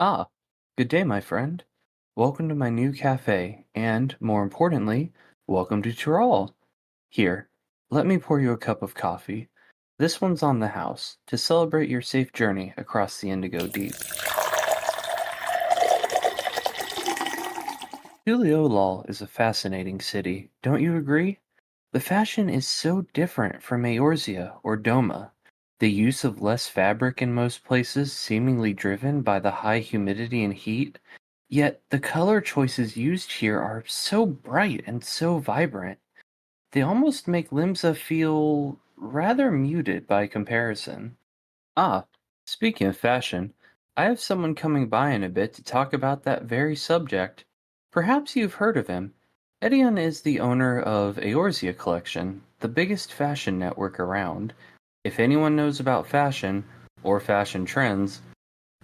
Ah, good day, my friend. Welcome to my new cafe, and, more importantly, welcome to Tyrol. Here, let me pour you a cup of coffee. This one's on the house, to celebrate your safe journey across the Indigo Deep. Tuliolal is a fascinating city, don't you agree? The fashion is so different from Eorzea or Doma. The use of less fabric in most places seemingly driven by the high humidity and heat, yet the color choices used here are so bright and so vibrant. They almost make Limsa feel rather muted by comparison. Ah, speaking of fashion, I have someone coming by in a bit to talk about that very subject. Perhaps you've heard of him. Edeon is the owner of Eorzea Collection, the biggest fashion network around. If anyone knows about fashion, or fashion trends,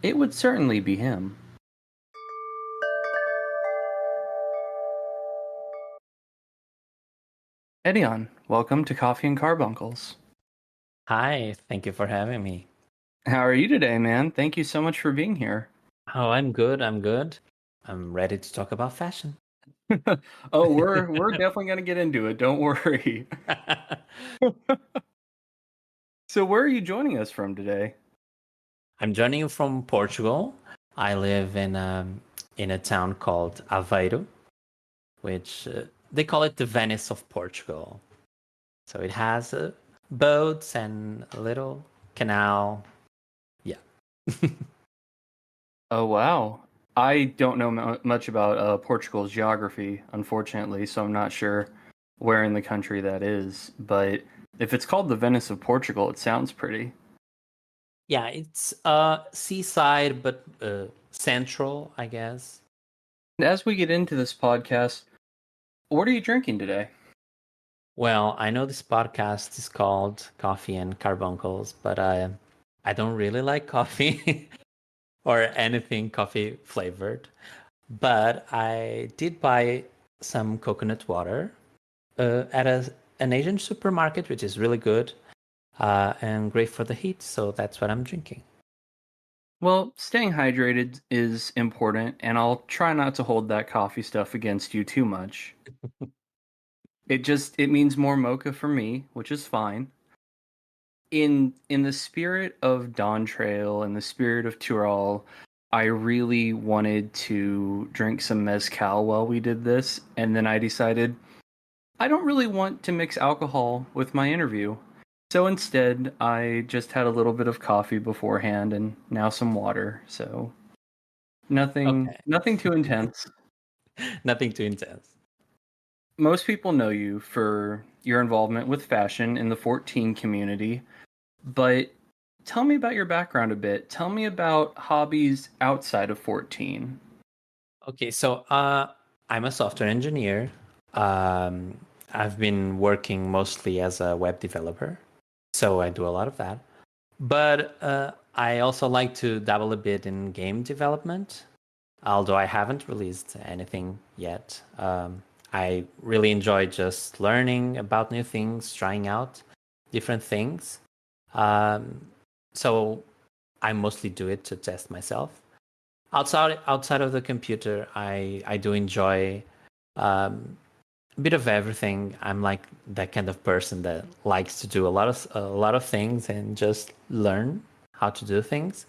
it would certainly be him. Edeon, welcome to Coffee and Carbuncles. Hi, thank you for having me. How are you today, man? Thank you so much for being here. Oh, I'm good. I'm good. I'm ready to talk about fashion. Oh, we're definitely gonna get into it. Don't worry. So, where are you joining us from today? I'm joining you from Portugal. I live in a town called Aveiro, which they call it the Venice of Portugal. So it has boats and a little canal. Yeah. Oh, wow. I don't know much about Portugal's geography, unfortunately, so I'm not sure where in the country that is. But if it's called the Venice of Portugal, it sounds pretty. Yeah, it's seaside but central, I guess. And as we get into this podcast, what are you drinking today? Well, I know this podcast is called Coffee and Carbuncles, but I don't really like coffee or anything coffee flavored. But I did buy some coconut water at an Asian supermarket, which is really good and great for the heat. So that's what I'm drinking. Well, staying hydrated is important, and I'll try not to hold that coffee stuff against you too much. It means more mocha for me, which is fine. In the spirit of Dawn Trail and the spirit of Tyrol, I really wanted to drink some mezcal while we did this, and then I decided I don't really want to mix alcohol with my interview. So instead, I just had a little bit of coffee beforehand and now some water. So nothing Okay. nothing too intense. Nothing too intense. Most people know you for your involvement with fashion in the 14 community. But tell me about your background a bit. Tell me about hobbies outside of 14. Okay, so I'm a software engineer. Um, I've been working mostly as a web developer, so I do a lot of that. But I also like to dabble a bit in game development, although I haven't released anything yet. I really enjoy just learning about new things, trying out different things. Um, so I mostly do it to test myself. Outside of the computer, I do enjoy um, a bit of everything. I'm like that kind of person that likes to do a lot of things and just learn how to do things.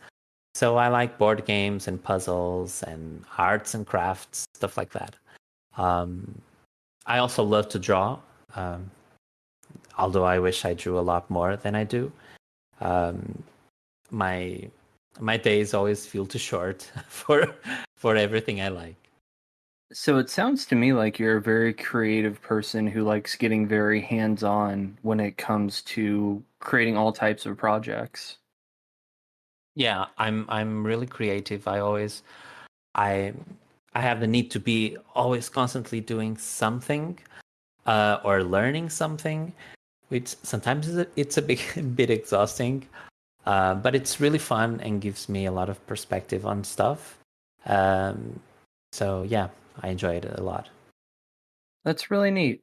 So I like board games and puzzles and arts and crafts, stuff like that. Um, I also love to draw, um, although I wish I drew a lot more than I do. Um, my my days always feel too short for everything I like. So it sounds to me like you're a very creative person who likes getting very hands-on when it comes to creating all types of projects. Yeah, I'm really creative. I I have the need to be always constantly doing something or learning something, which sometimes it's a big bit exhausting, but it's really fun and gives me a lot of perspective on stuff. Um, so yeah, I enjoy it a lot. That's really neat.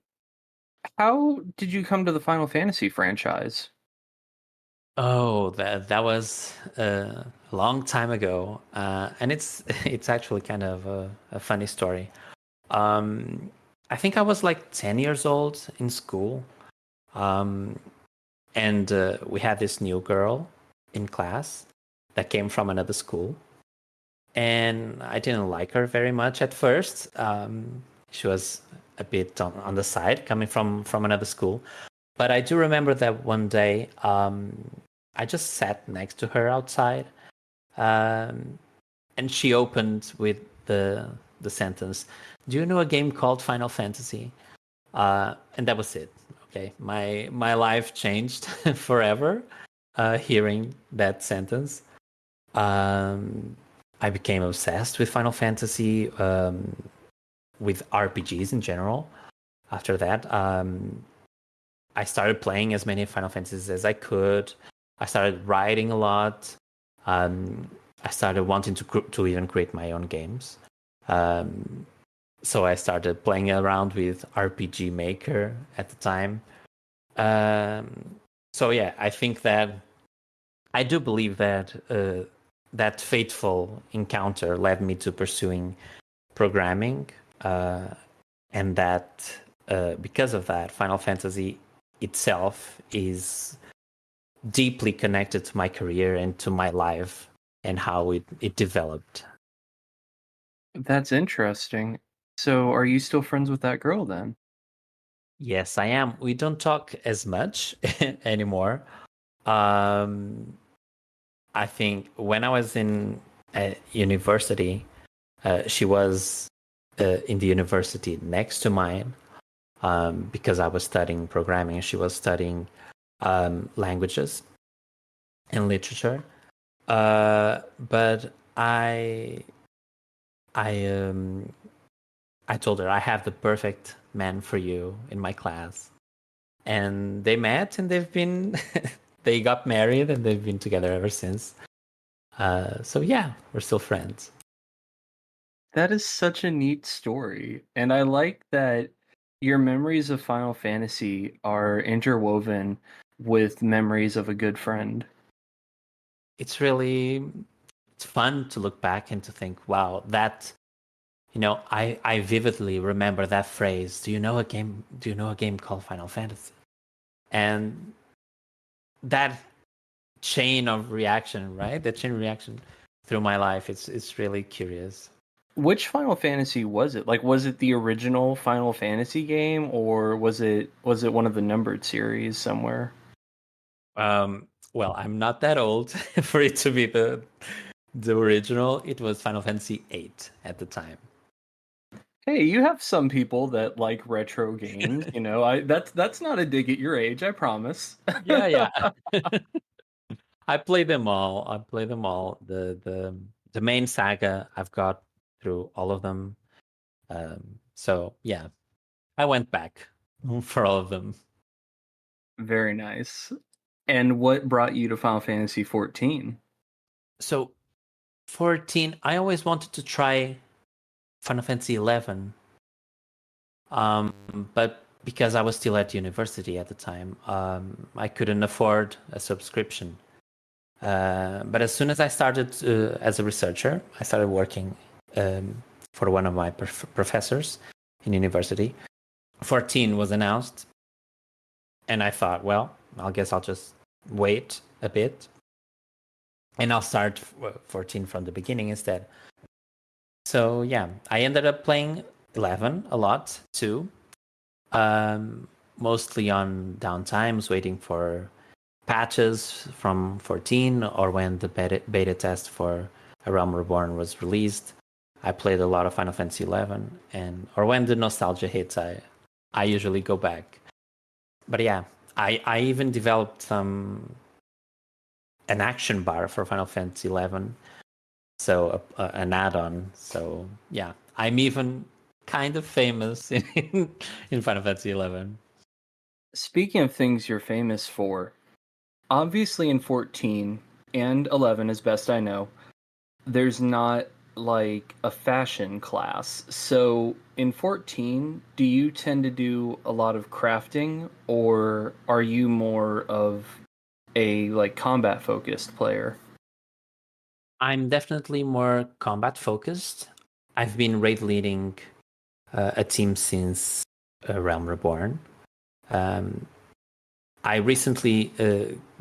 How did you come to the Final Fantasy franchise? Oh, that was a long time ago, and it's it's actually kind of a funny story. Um, I think I was like 10 years old in school, um, and we had this new girl in class that came from another school, and I didn't like her very much at first. She was a bit on the side, coming from another school. But I do remember that one day, I just sat next to her outside, um, and she opened with the sentence, "Do you know a game called Final Fantasy?" And that was it. Okay, my life changed forever hearing that sentence. Um, I became obsessed with Final Fantasy, with RPGs in general. After that, I started playing as many Final Fantasies as I could. I started writing a lot. Um, I started wanting to even create my own games. Um, so I started playing around with RPG Maker at the time. So yeah, I think that I do believe that that fateful encounter led me to pursuing programming, uh, and that because of that, Final Fantasy itself is deeply connected to my career and to my life and how it developed. That's interesting. So, are you still friends with that girl then? Yes, I am. We don't talk as much anymore. Um, I think when I was in university, she was in the university next to mine, because I was studying programming. She was studying languages and literature. But I I told her I have the perfect man for you in my class, and they met and they've been they got married and they've been together ever since. So yeah, we're still friends. That is such a neat story. And I like that your memories of Final Fantasy are interwoven with memories of a good friend. It's really it's fun to look back and to think, wow, that I vividly remember that phrase. Do you know a game? Do you know a game called Final Fantasy? And that chain of reaction, right? That chain of reaction through my life, it's really curious. Which Final Fantasy was it? Like, was it the original Final Fantasy game, or was it one of the numbered series somewhere? Well, I'm not that old for it to be the original. It was Final Fantasy VIII at the time. Hey, you have some people that like retro games, I that's not a dig at your age, I promise. Yeah, yeah. I play them all. I play them all. The main saga I've got through all of them. So yeah, I went back for all of them. Very nice. And what brought you to Final Fantasy 14? So 14, I always wanted to try Final Fantasy 11, but because I was still at university at the time, I couldn't afford a subscription. But as soon as I started as a researcher, I started working for one of my professors in university. 14 was announced, and I thought, well, I guess I'll just wait a bit and I'll start 14 from the beginning instead. So yeah, I ended up playing 11 a lot too, mostly on downtimes, waiting for patches from 14 or when the beta test for A Realm Reborn was released. I played a lot of Final Fantasy 11, and or when the nostalgia hits, I usually go back. But yeah, I even developed an action bar for Final Fantasy 11, so an add-on. So yeah, I'm even kind of famous in Final Fantasy 11. Speaking of things you're famous for, obviously in 14 and 11, as best I know, there's not like a fashion class. So in 14, do you tend to do a lot of crafting, or are you more of a like combat focused player? I'm definitely more combat focused. I've been raid leading a team since Realm Reborn. Um, I recently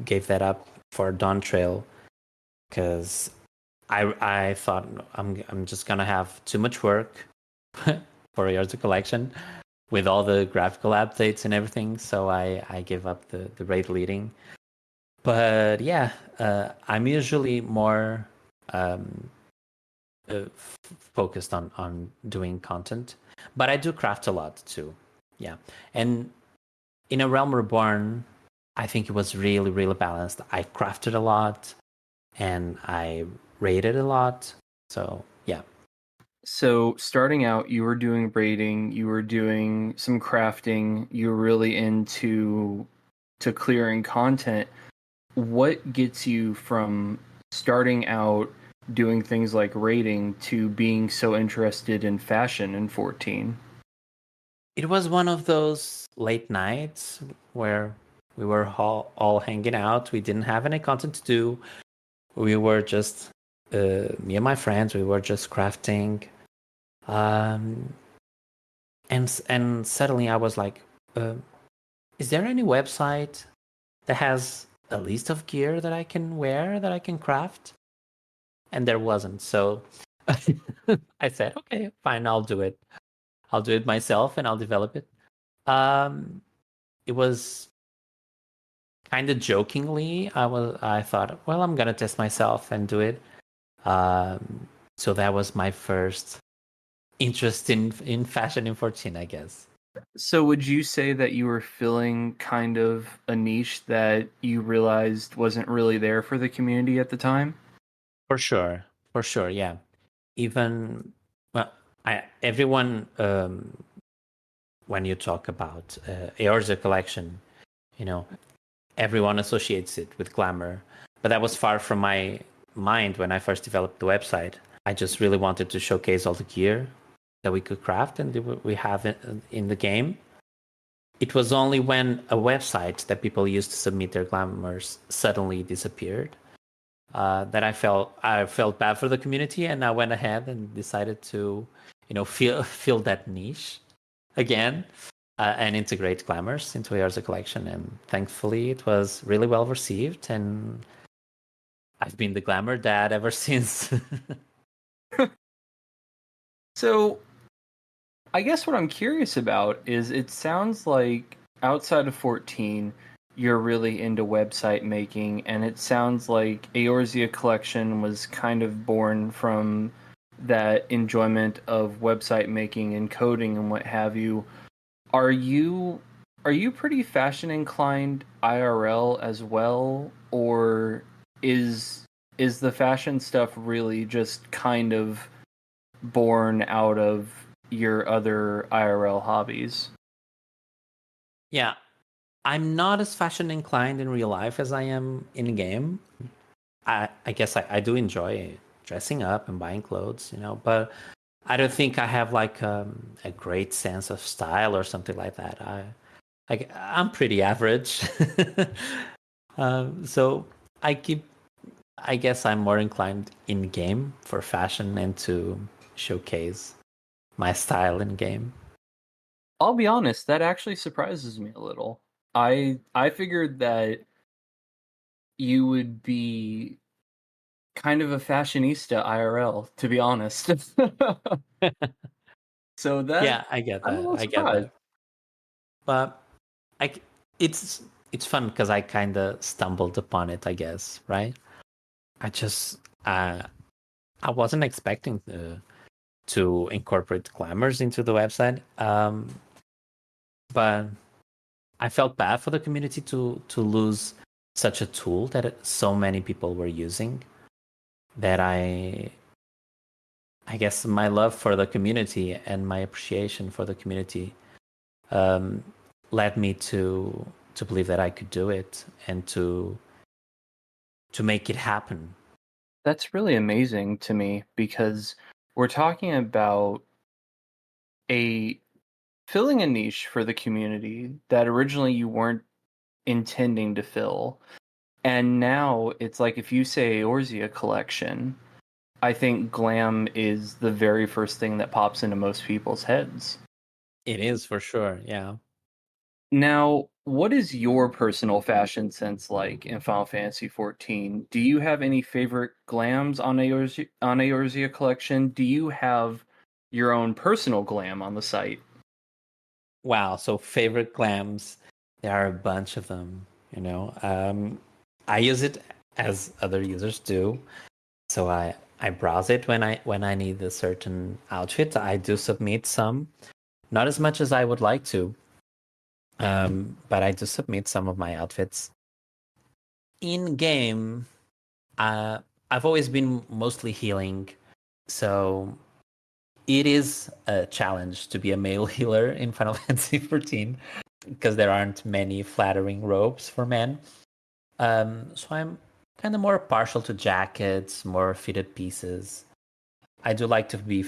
gave that up for Dawn Trail because I thought I'm just gonna have too much work for Eorzea collection with all the graphical updates and everything. So I gave up the raid leading. But yeah, I'm usually more um, focused on doing content, but I do craft a lot too. Yeah, and in A Realm Reborn, I think it was really really balanced. I crafted a lot and I raided a lot. So yeah. So starting out, you were doing braiding, you were doing some crafting, you were really into to clearing content. What gets you from starting out doing things like raiding to being so interested in fashion in 14? It was one of those late nights where we were all hanging out. We didn't have any content to do. We were just me and my friends. We were just crafting, um, and suddenly I was like, "Is there any website that has a list of gear that I can wear that I can craft?" And there wasn't. So I said, "Okay, fine, I'll do it. I'll do it myself, and I'll develop it." Um, it was kind of jokingly. I thought, well, I'm gonna test myself and do it. So that was my first interest in fashion in 14, I guess. So would you say that you were filling kind of a niche that you realized wasn't really there for the community at the time? For sure, yeah. Even well, everyone when you talk about Eorzea collection, you know, everyone associates it with glamour, but that was far from my mind when I first developed the website. I just really wanted to showcase all the gear that we could craft and that we have in the game. It was only when a website that people used to submit their glamours suddenly disappeared that I felt bad for the community, and I went ahead and decided to, fill that niche again and integrate glamours into Eorzea collection. And thankfully, it was really well received, and I've been the glamour dad ever since. So I guess what I'm curious about is it sounds like outside of 14, you're really into website making, and it sounds like Eorzea Collection was kind of born from that enjoyment of website making and coding and what have you. Are you are you pretty fashion inclined IRL as well, or is is the fashion stuff really just kind of born out of your other IRL hobbies? Yeah, I'm not as fashion inclined in real life as I am in game. I guess I do enjoy dressing up and buying clothes, but I don't think I have like a great sense of style or something like that. I'm pretty average. So I keep, I guess I'm more inclined in game for fashion and to showcase my style in game. I'll be honest, that actually surprises me a little. I figured that you would be kind of a fashionista IRL, to be honest. So that Yeah, I get I'm a that. little I get surprised. that. But I, c- it's fun because I kind of stumbled upon it, I guess, right? I just I wasn't expecting to incorporate glamours into the website, but I felt bad for the community to lose such a tool that so many people were using. That I guess my love for the community and my appreciation for the community um, led me to believe that I could do it and to make it happen. That's really amazing to me because we're talking about a filling a niche for the community that originally you weren't intending to fill. And now it's like if you say Eorzea collection, I think glam is the very first thing that pops into most people's heads. It is for sure, yeah. Now, what is your personal fashion sense like in Final Fantasy XIV? Do you have any favorite glams on Eorzea collection? Do you have your own personal glam on the site? Wow, so favorite glams, there are a bunch of them, you know. I use it as other users do. So I browse it when I need a certain outfit. I do submit some, not as much as I would like to, but I do submit some of my outfits. In game, uh, I've always been mostly healing, so it is a challenge to be a male healer in Final Fantasy XIV because there aren't many flattering robes for men. So I'm kind of more partial to jackets, more fitted pieces. I do like to be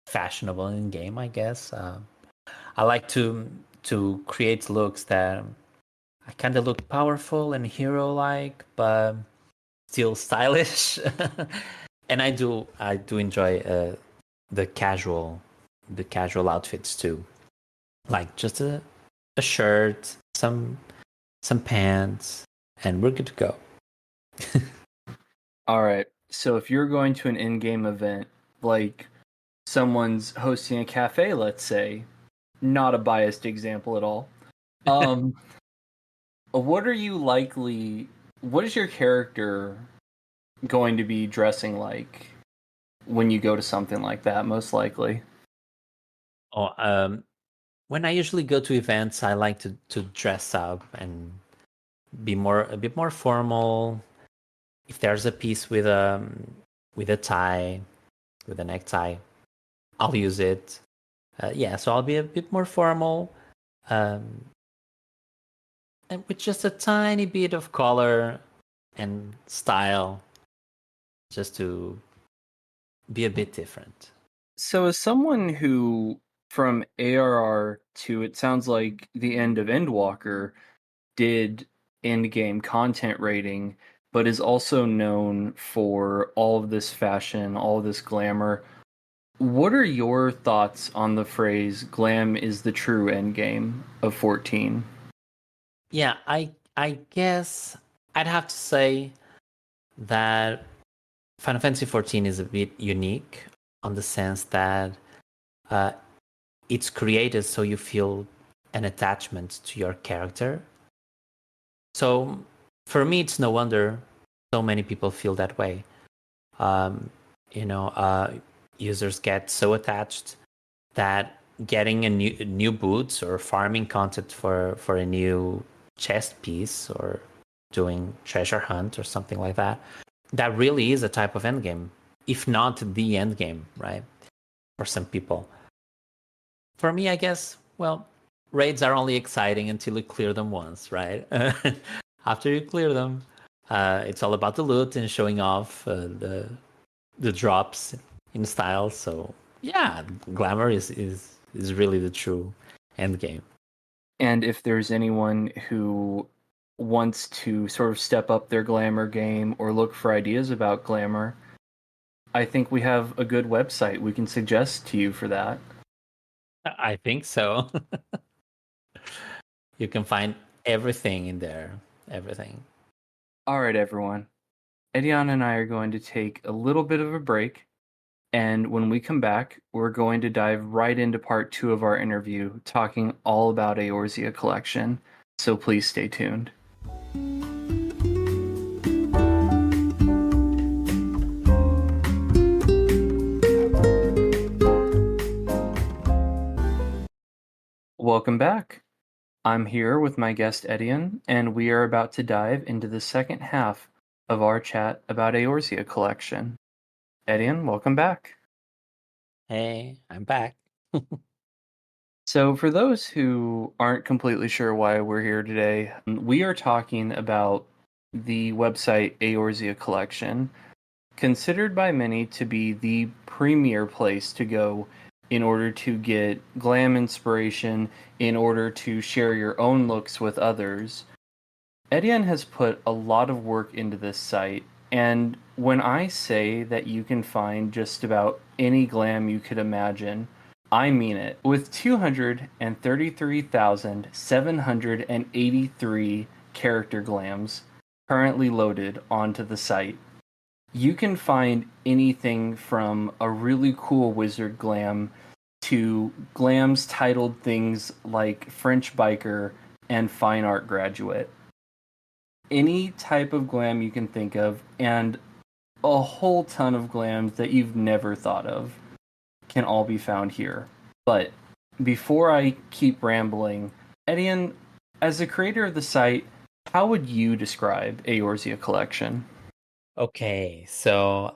fashionable in game, I guess. I like to create looks that I kind of look powerful and hero-like, but still stylish. And I do enjoy the casual the casual outfits too, like just a shirt, some pants, and we're good to go. All right. So if you're going to an in-game event, like someone's hosting a cafe, let's say, not a biased example at all. Um, what are you likely? What is your character going to be dressing like when you go to something like that? Most likely. Oh, when I usually go to events, I like to dress up and be a bit more formal. If there's a piece with a tie, with a necktie, I'll use it. Yeah, so I'll be a bit more formal, um, and with just a tiny bit of color and style, just to be a bit different. So, as someone who, from ARR to it sounds like the end of Endwalker, did end-game content rating, but is also known for all of this fashion, all of this glamour. What are your thoughts on the phrase "glam is the true endgame" of 14? Yeah, I guess I'd have to say that Final Fantasy XIV is a bit unique on the sense that uh, it's created so you feel an attachment to your character. So for me, it's no wonder so many people feel that way. Um, you know, users get so attached that getting a new boots or farming content for a new chest piece or doing treasure hunt or something like that, that really is a type of endgame, if not the endgame, right? For some people. For me, I guess, well, raids are only exciting until you clear them once, right? After you clear them, it's all about the loot and showing off the drops in style. So yeah, glamour is really the true end game. And if there's anyone who wants to sort of step up their glamour game or look for ideas about glamour, I think we have a good website we can suggest to you for that. I think so. You can find everything in there. Everything. All right, everyone. Edeon and I are going to take a little bit of a break, and when we come back, we're going to dive right into part 2 of our interview, talking all about Eorzea collection. So please stay tuned. Welcome back. I'm here with my guest Edeon, and we are about to dive into the second half of our chat about Eorzea collection. Edeon, welcome back. Hey, I'm back. So, for those who aren't completely sure why we're here today, we are talking about the website Eorzea Collection, considered by many to be the premier place to go in order to get glam inspiration, in order to share your own looks with others. Edeon has put a lot of work into this site, and when I say that you can find just about any glam you could imagine, I mean it. With 233,783 character glams currently loaded onto the site, you can find anything from a really cool wizard glam to glams titled things like French biker and fine art graduate. Any type of glam you can think of, and a whole ton of glams that you've never thought of can all be found here. But before I keep rambling, Edian, as the creator of the site, how would you describe Eorzea collection? Okay, so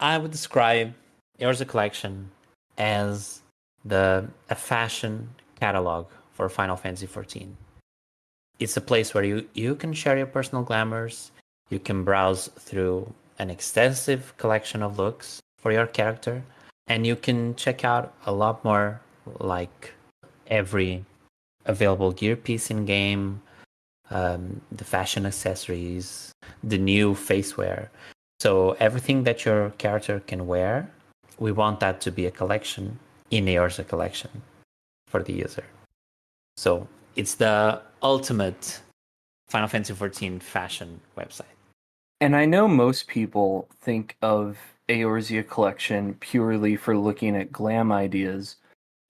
I would describe Eorzea collection as a fashion catalog for Final Fantasy XIV. It's a place where you can share your personal glamours, you can browse through an extensive collection of looks for your character, and you can check out a lot more, like every available gear piece in game, the fashion accessories, the new faceware. So everything that your character can wear, we want that to be a collection in Eorzea collection for the user. So it's the ultimate Final Fantasy XIV fashion website. And I know most people think of Eorzea collection purely for looking at glam ideas,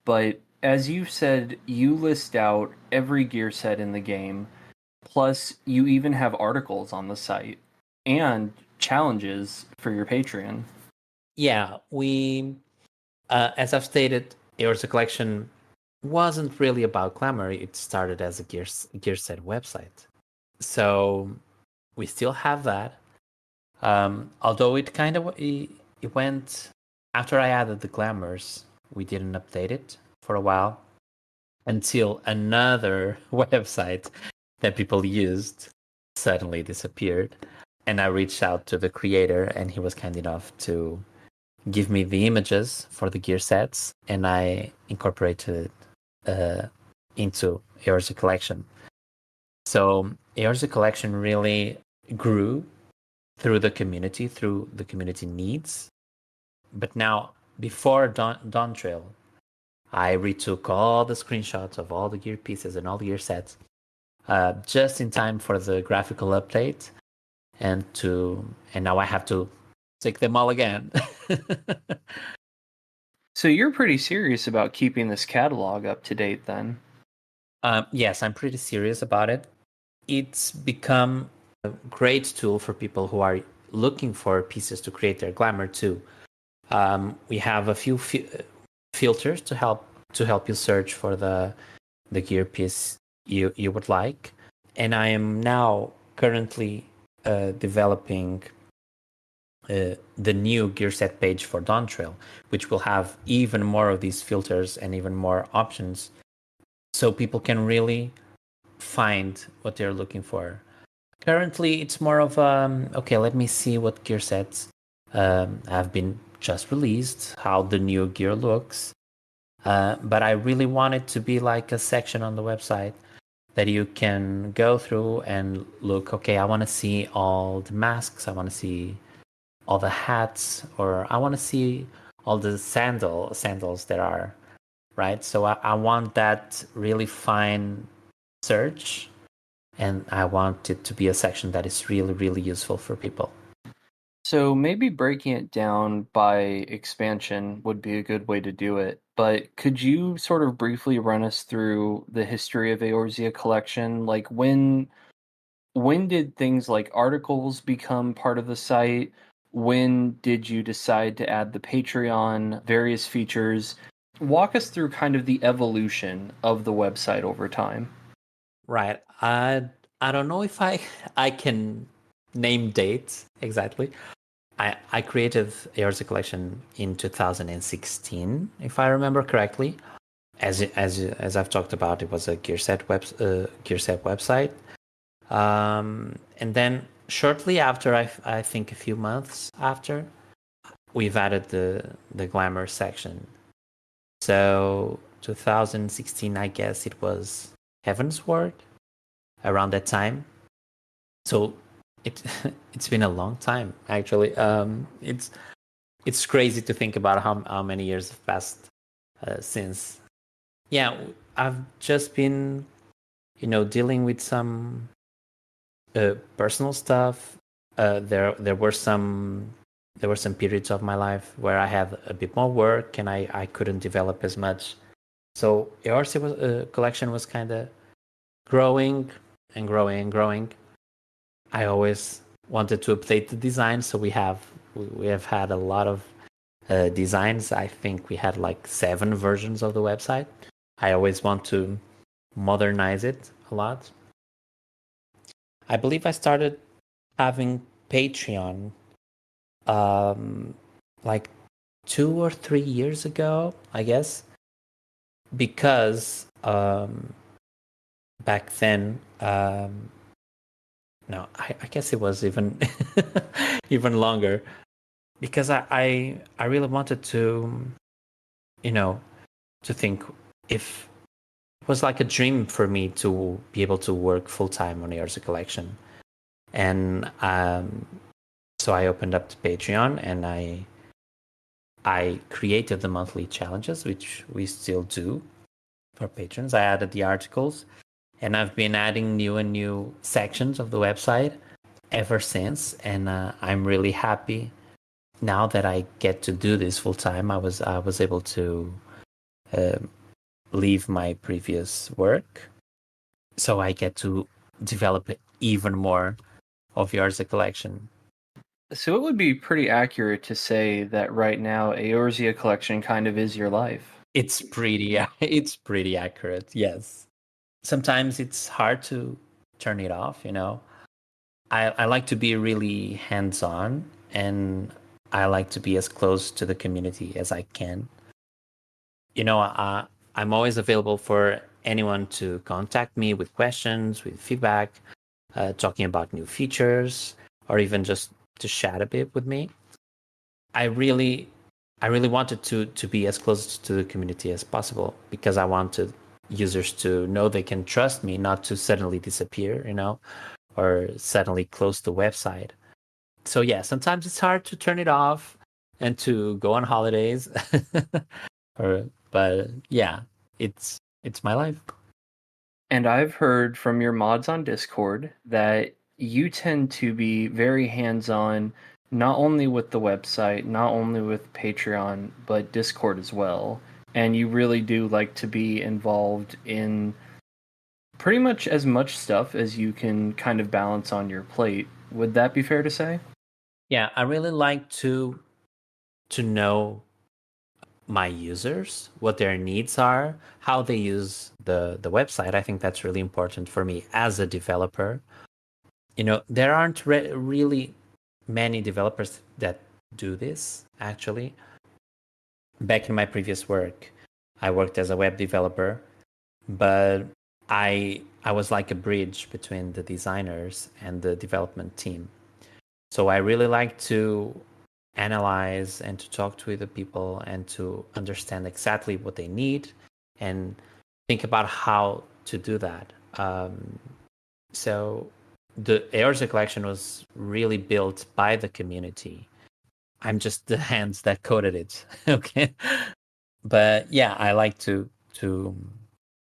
but as you said, you list out every gear set in the game. Plus, you even have articles on the site and challenges for your Patreon. Yeah, as I've stated, Eorzea collection wasn't really about glamour. It started as a gear set website. So we still have that. Although it went after I added the glamours, we didn't update it for a while until another website that people used suddenly disappeared. And I reached out to the creator, and he was kind enough to give me the images for the gear sets, and I incorporated it into Eorzea collection. So Eorzea collection really grew through the community needs. But now, before Dawn Trail, I retook all the screenshots of all the gear pieces and all the gear sets just in time for the graphical update, and now I have to take them all again. So you're pretty serious about keeping this catalog up to date then? Yes, I'm pretty serious about it. It's become a great tool for people who are looking for pieces to create their glamour too. We have a few filters to help you search for the gear piece you would like, and I am now currently developing the new gear set page for Dawn Trail, which will have even more of these filters and even more options, so people can really find what they're looking for. Currently, it's more of okay, let me see what gear sets have been just released, how the new gear looks. But I really want it to be like a section on the website that you can go through and look, okay, I want to see all the masks, I want to see all the hats, or I want to see all the sandals there are, right? So I want that really fine search, and I want it to be a section that is really, really useful for people. So maybe breaking it down by expansion would be a good way to do it. But could you sort of briefly run us through the history of Eorzea collection? Like when did things like articles become part of the site? When did you decide to add the Patreon, various features? Walk us through kind of the evolution of the website over time. Right. I don't know if I can name dates exactly. I created Eorzea collection in 2016, if I remember correctly. As I've talked about, it was a gear set website. And then shortly after, I think a few months after, we've added the glamour section. So 2016, I guess it was Heaven's Word. around that time. So it's been a long time actually. It's crazy to think about how many years have passed since. Yeah, I've just been, dealing with some personal stuff. There were some periods of my life where I had a bit more work and I couldn't develop as much. So Eorzea collection was kind of growing and growing and growing. I always wanted to update the design, so we have had a lot of designs. I think we had like 7 versions of the website. I always want to modernize it a lot. I believe I started having Patreon like 2 or 3 years ago, I guess, because back then, no, I guess it was even even longer, because I really wanted to, to think if it was like a dream for me to be able to work full time on Eorzea collection, and so I opened up the Patreon and I created the monthly challenges, which we still do for patrons. I added the articles, and I've been adding new and new sections of the website ever since, and I'm really happy now that I get to do this full time. I was able to leave my previous work, so I get to develop even more of Eorzea collection. So it would be pretty accurate to say that right now Eorzea collection kind of is your life. It's pretty accurate, yes. Sometimes it's hard to turn it off, I like to be really hands-on, and I like to be as close to the community as I can. I'm always available for anyone to contact me with questions, with feedback, talking about new features, or even just to chat a bit with me. I really wanted to be as close to the community as possible, because I wanted users to know they can trust me, not to suddenly disappear, or suddenly close the website. So yeah, sometimes it's hard to turn it off and to go on holidays. But yeah, it's my life. And I've heard from your mods on Discord that you tend to be very hands-on, not only with the website, not only with Patreon, but Discord as well. And you really do like to be involved in pretty much as much stuff as you can kind of balance on your plate. Would that be fair to say? Yeah, I really like to know my users, what their needs are, how they use the website. I think that's really important for me as a developer. There aren't really many developers that do this, actually. Back in my previous work, I worked as a web developer, but I was like a bridge between the designers and the development team. So I really like to analyze and to talk to the people and to understand exactly what they need and think about how to do that. So the Eorzea collection was really built by the community. I'm just the hands that coded it. Okay. But yeah, I like to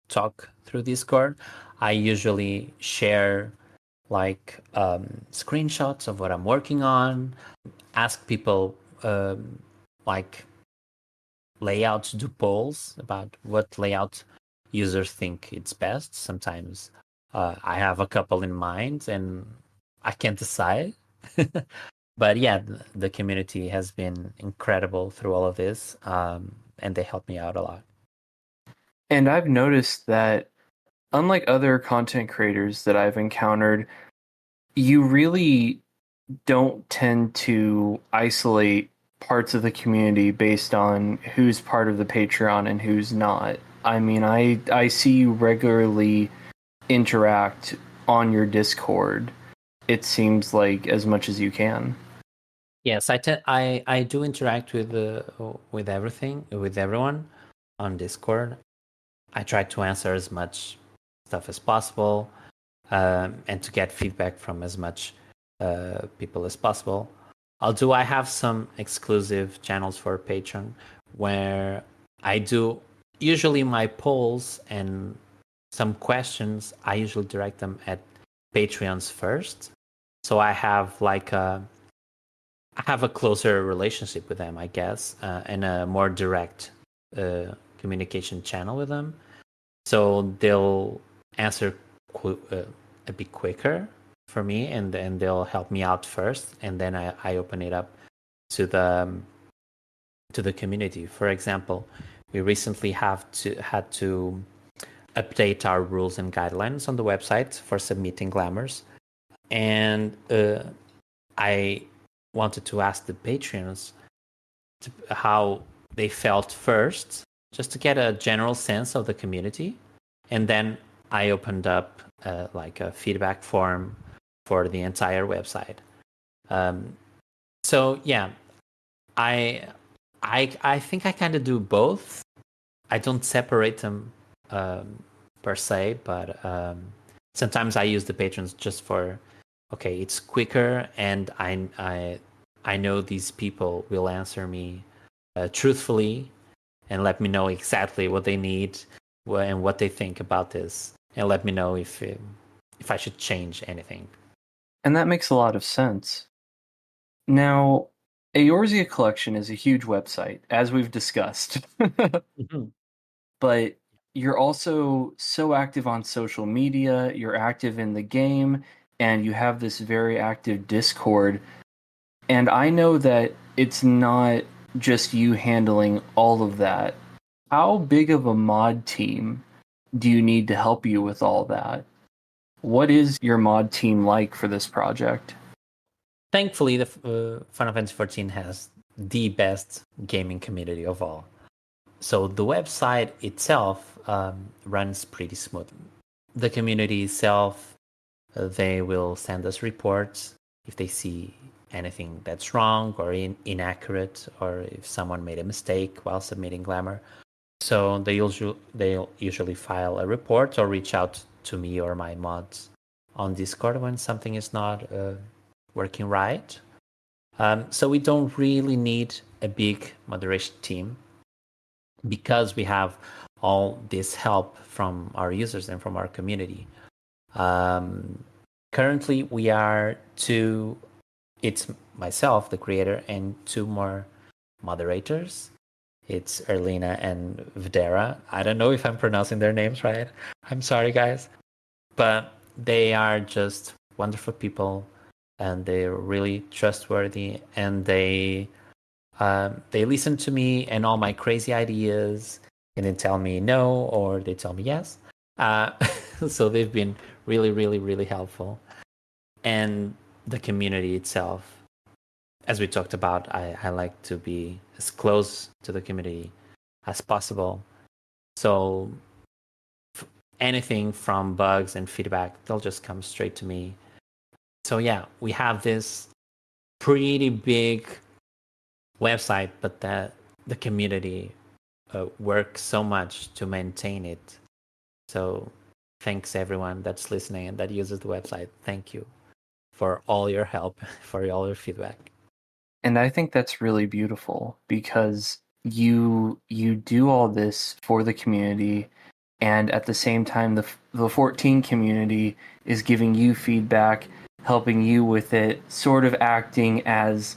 talk through Discord. I usually share like screenshots of what I'm working on, ask people like layouts, do polls about what layout users think it's best. Sometimes I have a couple in mind and I can't decide. But yeah, the community has been incredible through all of this, and they help me out a lot. And I've noticed that, unlike other content creators that I've encountered, you really don't tend to isolate parts of the community based on who's part of the Patreon and who's not. I mean, I see you regularly interact on your Discord. It seems like as much as you can. Yes, I do interact with everyone on Discord. I try to answer as much stuff as possible. and to get feedback from as much people as possible. Although I have some exclusive channels for Patreon where I do usually my polls and some questions, I usually direct them at Patreons first. So I have a closer relationship with them, I guess, and a more direct communication channel with them. So they'll answer a bit quicker for me, and then they'll help me out first, and then I open it up to the community. For example, we recently had to update our rules and guidelines on the website for submitting glamours, and I wanted to ask the patrons how they felt first, just to get a general sense of the community, and then I opened up like a feedback form for the entire website. So yeah, I think I kind of do both. I don't separate them per se, but sometimes I use the patrons just for, okay, it's quicker, and I know these people will answer me truthfully and let me know exactly what they need and what they think about this, and let me know if I should change anything. And that makes a lot of sense. Now, Eorzea Collection is a huge website, as we've discussed. Mm-hmm. But you're also so active on social media, you're active in the game, and you have this very active Discord. And I know that it's not just you handling all of that. How big of a mod team do you need to help you with all that? What is your mod team like for this project? Thankfully, the Final Fantasy XIV has the best gaming community of all. So the website itself runs pretty smooth. The community itself, they will send us reports if they see anything that's wrong or inaccurate, or if someone made a mistake while submitting Glamour. So they'll usually file a report or reach out to me or my mods on Discord when something is not working right. So we don't really need a big moderation team because we have all this help from our users and from our community. Currently, we are two. It's myself, the creator, and two more moderators. It's Erlina and Videra. I don't know if I'm pronouncing their names right. I'm sorry, guys. But they are just wonderful people, and they're really trustworthy, and they listen to me and all my crazy ideas, and then tell me no, or they tell me yes. Uh, so they've been really, really, really helpful. And the community itself, as we talked about, I like to be as close to the community as possible. So anything from bugs and feedback, they'll just come straight to me. So yeah, we have this pretty big website, but the community works so much to maintain it. So thanks everyone that's listening and that uses the website. Thank you for all your help, for all your feedback. And I think that's really beautiful because you do all this for the community, and at the same time the 14 community is giving you feedback, helping you with it, sort of acting as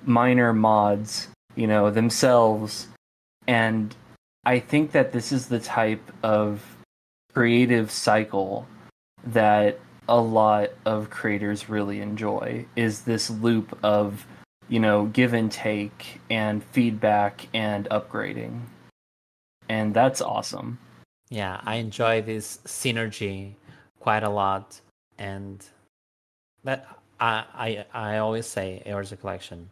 minor mods, themselves. And I think that this is the type of creative cycle that a lot of creators really enjoy, is this loop of give and take and feedback and upgrading. And that's awesome. Yeah, I enjoy this synergy quite a lot, and that I always say Eorzea Collection,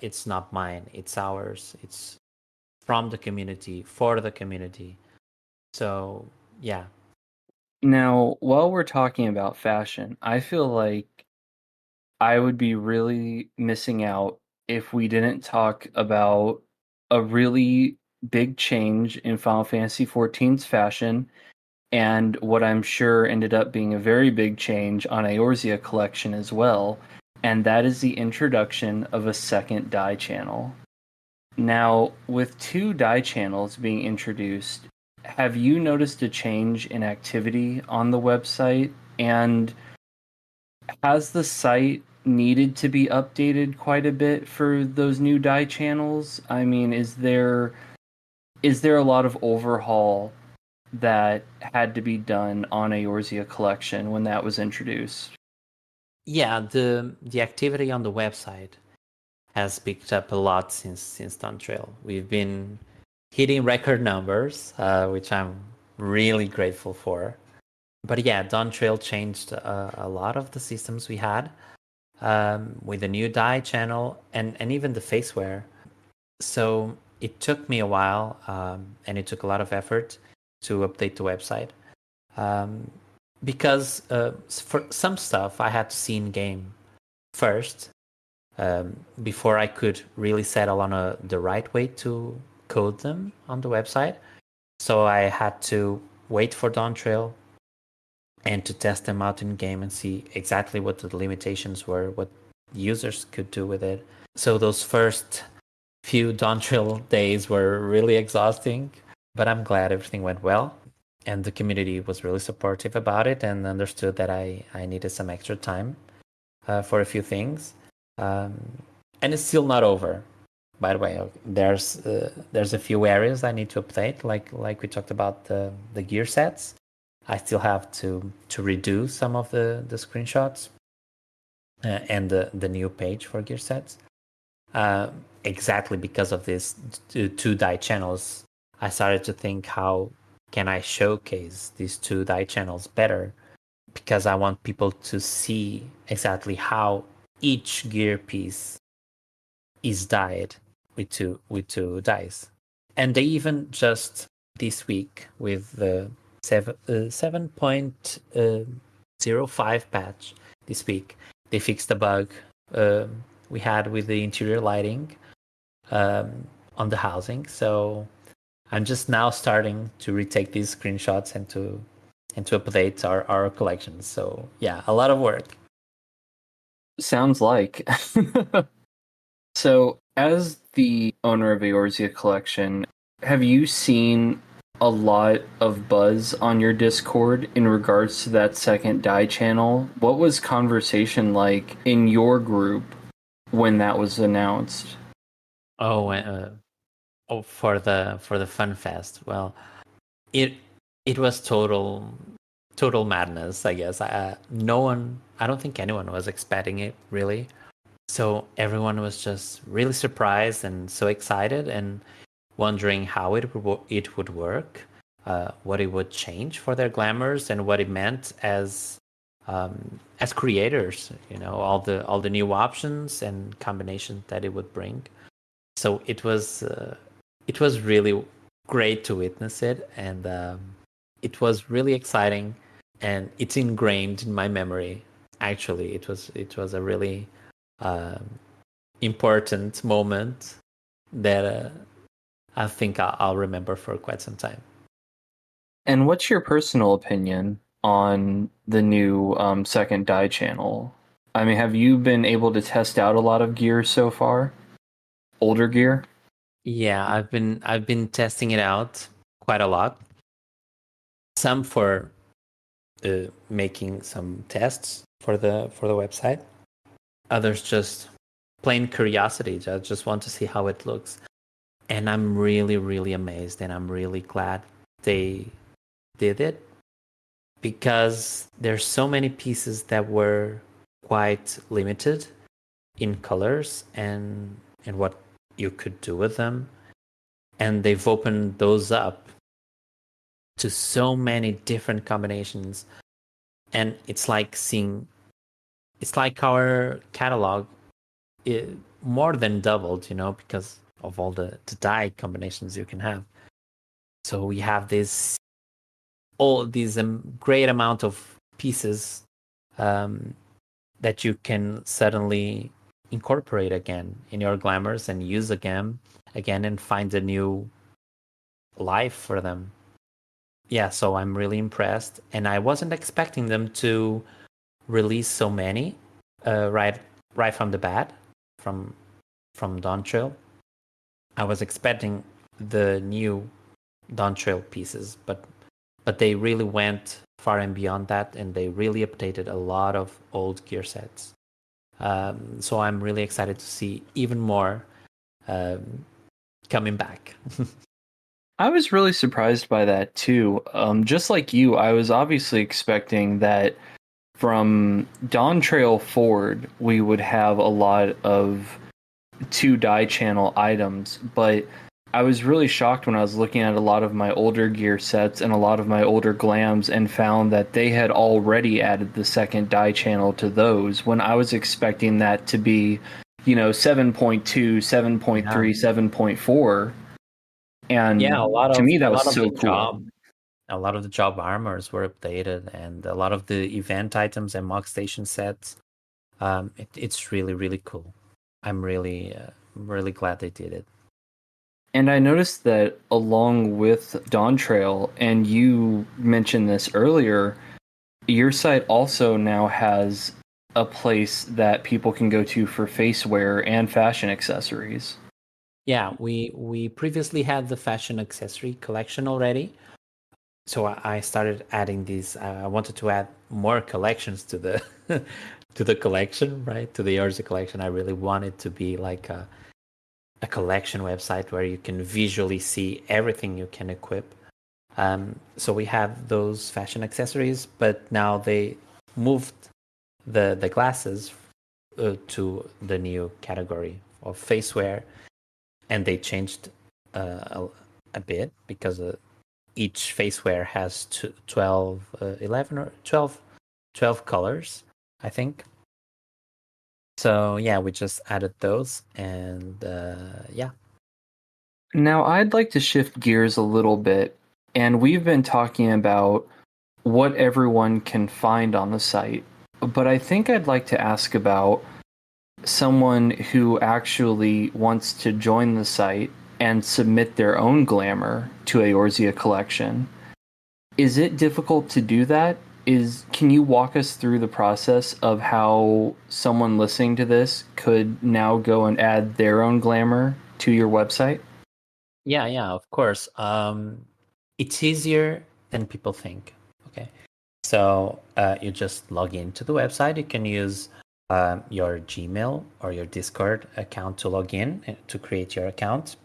it's not mine, it's ours. It's from the community for the community. So yeah. Now, while we're talking about fashion, I feel like I would be really missing out if we didn't talk about a really big change in Final Fantasy XIV's fashion, and what I'm sure ended up being a very big change on Eorzea collection as well, and that is the introduction of a second die channel. Now, with two die channels being introduced, have you noticed a change in activity on the website? And has the site needed to be updated quite a bit for those new die channels? I mean, is there a lot of overhaul that had to be done on Eorzea collection when that was introduced? Yeah, the activity on the website has picked up a lot since Dawn Trail. We've been hitting record numbers, which I'm really grateful for. But yeah, Dawn Trail changed a lot of the systems we had with the new die channel and even the faceware. So it took me a while, and it took a lot of effort to update the website. Because for some stuff I had to see in game first, before I could really settle on the right way to code them on the website. So I had to wait for Dawn Trail and to test them out in game and see exactly what the limitations were, what users could do with it. So those first few Dawn Trail days were really exhausting, but I'm glad everything went well. And the community was really supportive about it and understood that I needed some extra time for a few things. And it's still not over. By the way, there's a few areas I need to update, like we talked about the gear sets. I still have to redo some of the screenshots and the new page for gear sets. Exactly because of this two die channels, I started to think, how can I showcase these two die channels better? Because I want people to see exactly how each gear piece is dyed with two dies. And they even just this week with the 7.05 patch this week, they fixed the bug we had with the interior lighting on the housing. So I'm just now starting to retake these screenshots and to update our collections. So yeah, a lot of work. Sounds like. So, as the owner of Eorzea Collection, have you seen a lot of buzz on your Discord in regards to that second die channel? What was conversation like in your group when that was announced? Oh, for the fun fest. Well, it was total madness, I guess. No one, I don't think anyone was expecting it really. So everyone was just really surprised and so excited and wondering how it would work, what it would change for their glamours, and what it meant as creators. You know, all the new options and combinations that it would bring. So it was really great to witness it, and it was really exciting, and it's ingrained in my memory. Actually, it was a really important moment that I think I'll remember for quite some time. And what's your personal opinion on the new second die channel? I mean, have you been able to test out a lot of gear so far? Older gear? Yeah, I've been testing it out quite a lot. Some for making some tests for the website. Others just plain curiosity. I just want to see how it looks. And I'm really, really amazed, and I'm really glad they did it, because there's so many pieces that were quite limited in colors and what you could do with them, and they've opened those up to so many different combinations. And it's like our catalog, more than doubled, you know, because of all the dye combinations you can have. So we have all these great amount of pieces that you can suddenly incorporate again in your glamours and use again and find a new life for them. yeah, so I'm really impressed, and I wasn't expecting them to release so many right from the bat from Dawn Trail. I was expecting the new Dawn Trail pieces, but they really went far and beyond that, and they really updated a lot of old gear sets. So I'm really excited to see even more um, coming back. I was really surprised by that too. Just like you, I was obviously expecting that from Dawn Trail forward, we would have a lot of two die channel items, but I was really shocked when I was looking at a lot of my older gear sets and a lot of my older glams and found that they had already added the second die channel to those when I was expecting that to be, 7.2, 7.3, Yeah. 7.4. Yeah, And to me, that a was lot of so the cool. job armors were updated, and a lot of the event items and mock station sets. It's really really cool. I'm really glad they did it. And I noticed that along with Dawn Trail, and you mentioned this earlier, your site also now has a place that people can go to for facewear and fashion accessories. Yeah, we previously had the fashion accessory collection already, so I started adding these. I wanted to add more collections to the to the collection, right? To the Eorzea collection. I really wanted to be like a collection website where you can visually see everything you can equip. So we have those fashion accessories, but now they moved the glasses to the new category of facewear, and they changed a bit because each facewear has 12, 11 or 12 colors, I think. So yeah, we just added those, and yeah. Now, I'd like to shift gears a little bit, and we've been talking about what everyone can find on the site, but I think I'd like to ask about someone who actually wants to join the site and submit their own glamour to a Eorzea collection. Is it difficult to do that? Can you walk us through the process of how someone listening to this could now go and add their own glamour to your website? Yeah, of course. It's easier than people think. Okay. So you just log into the website. You can use your Gmail or your Discord account to log in to create your account.